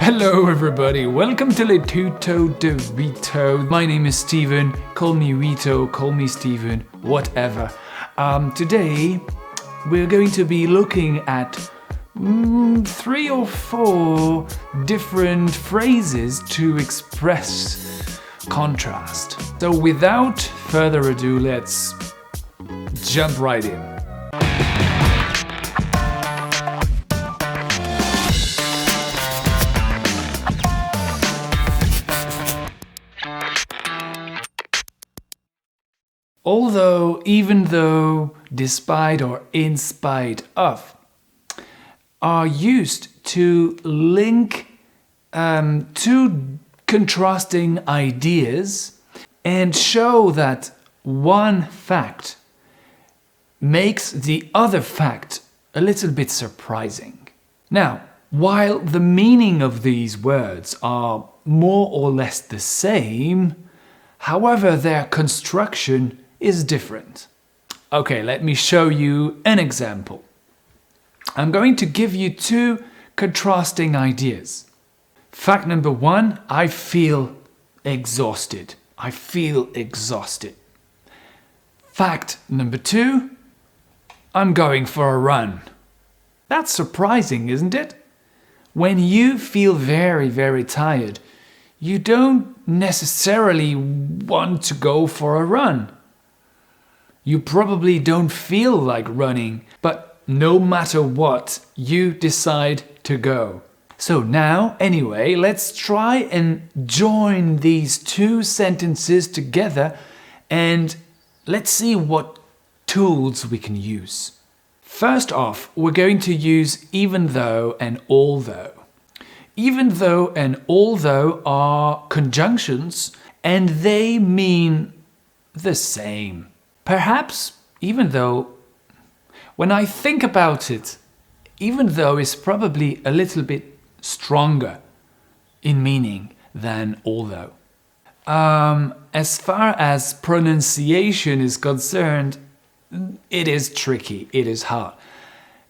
Hello everybody, welcome to le tuto de Huito. My name is Steven, call me Huito, call me Steven, whatever. Today we're going to be looking at 3 or 4 different phrases to express contrast. So without further ado, let's jump right in. Although, even though, despite or in spite of are used to link two contrasting ideas and show that one fact makes the other fact a little bit surprising. Now, while the meaning of these words are more or less the same, however, their construction is different. Okay, let me show you an example. I'm going to give you 2 contrasting ideas. Fact number 1, I feel exhausted. I feel exhausted. Fact number 2, I'm going for a run. That's surprising, isn't it? When you feel very, very tired, you don't necessarily want to go for a run. You probably don't feel like running, but no matter what, you decide to go. So now, anyway, let's try and join these 2 sentences together and let's see what tools we can use. First off, we're going to use even though and although. Even though and although are conjunctions and they mean the same. Perhaps, even though, when I think about it, even though is probably a little bit stronger in meaning than although. As far as pronunciation is concerned, it is tricky, it is hard.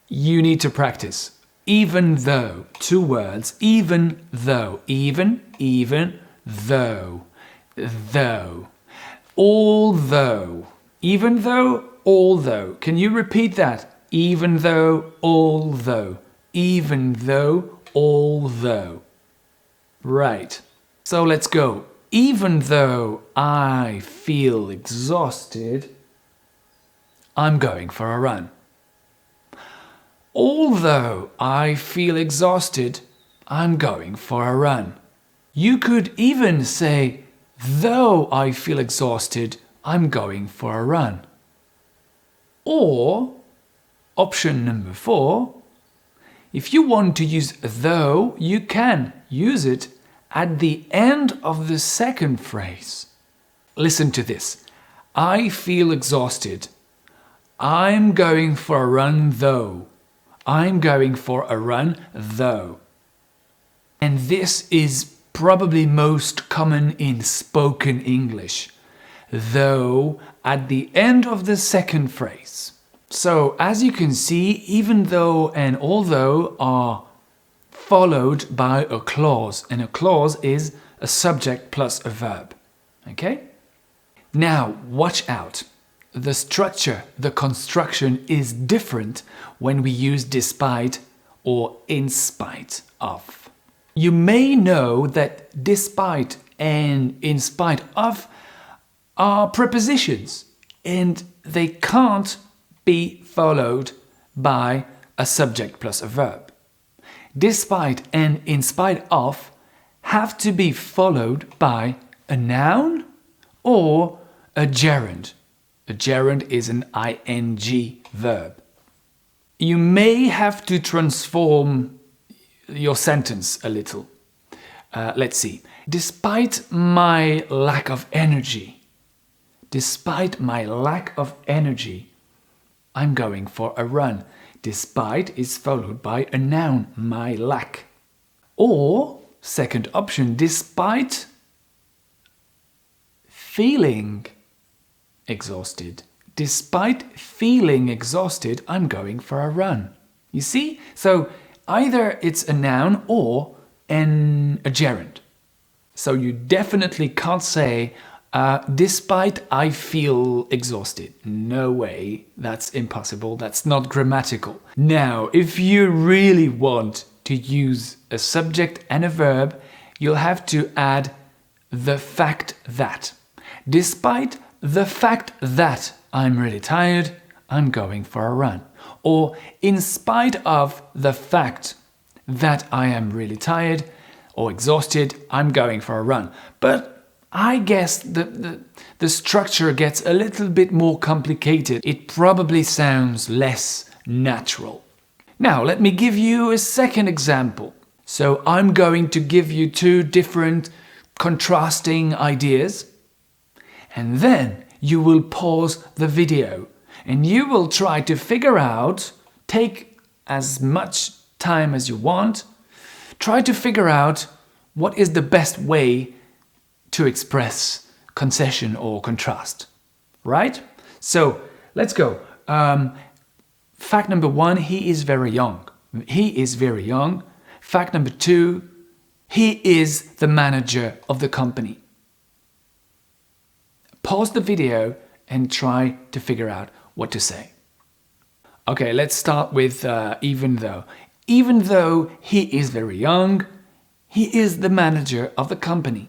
You need to practice. Even though, 2 words, even though, even, though, although. Even though, although. Can you repeat that? Even though, although. Even though, although. Right. So let's go. Even though I feel exhausted, I'm going for a run. Although I feel exhausted, I'm going for a run. You could even say, though I feel exhausted, I'm going for a run. Or, option number 4, if you want to use though, you can use it at the end of the second phrase. Listen to this. I feel exhausted. I'm going for a run though. I'm going for a run though. And this is probably most common in spoken English. Though at the end of the second phrase. So as you can see, even though and although are followed by a clause, and a clause is a subject plus a verb. Okay? Now watch out. The structure, the construction is different when we use despite or in spite of. You may know that despite and in spite of are prepositions and they can't be followed by a subject plus a verb. Despite and in spite of have to be followed by a noun or a gerund. A gerund is an ing verb. You may have to transform your sentence a little. Let's see. Despite my lack of energy, despite my lack of energy, I'm going for a run. Despite is followed by a noun, my lack. Or, second option, despite feeling exhausted. Despite feeling exhausted, I'm going for a run. You see? So either it's a noun or and a gerund. So you definitely can't say, despite I feel exhausted. No way, that's impossible, that's not grammatical. Now, if you really want to use a subject and a verb, you'll have to add the fact that. Despite the fact that I'm really tired, I'm going for a run. Or in spite of the fact that I am really tired or exhausted, I'm going for a run. But I guess the structure gets a little bit more complicated. It probably sounds less natural. Now, let me give you a second example. So I'm going to give you two different contrasting ideas, and then you will pause the video and you will try to figure out, take as much time as you want, try to figure out what is the best way to express concession or contrast, right? So let's go. Fact number one, he is very young. He is very young. Fact number two, he is the manager of the company. Pause the video and try to figure out what to say. Okay, let's start with even though. Even though he is very young, he is the manager of the company.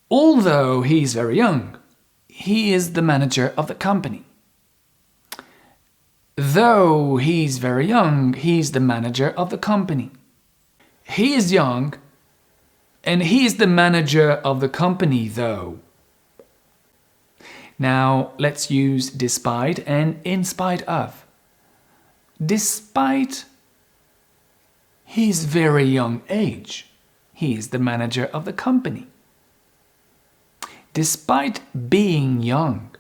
Although he is very young, he is the manager of the company. Though he's very young, he's the manager of the company. He is young, and he is the manager of the company, though. Now, let's use despite and in spite of. Despite his very young age, he is the manager of the company. Despite being young,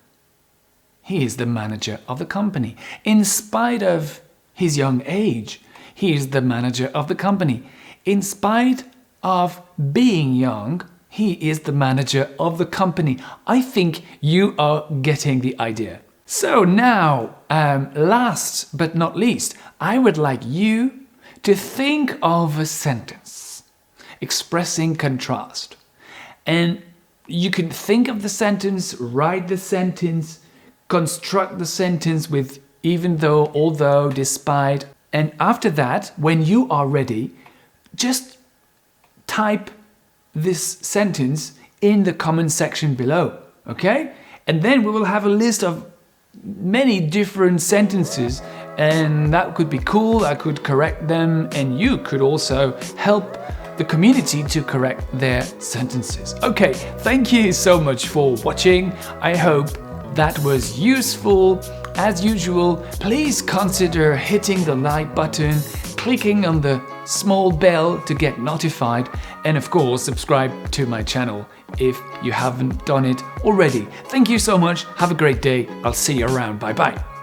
he is the manager of the company. In spite of his young age, he is the manager of the company. In spite of being young, he is the manager of the company. I think you are getting the idea. So now, last but not least, I would like you to think of a sentence expressing contrast. And you can think of the sentence, write the sentence, construct the sentence with even though, although, despite. And after that, when you are ready, just type this sentence in the comment section below, okay? And then we will have a list of many different sentences, and that could be cool. I could correct them, and you could also help the community to correct their sentences. Okay, thank you so much for watching. I hope that was useful. As usual, please consider hitting the like button, clicking on the small bell to get notified, and of course subscribe to my channel if you haven't done it already. Thank you so much. Have a great day. I'll see you around. Bye bye.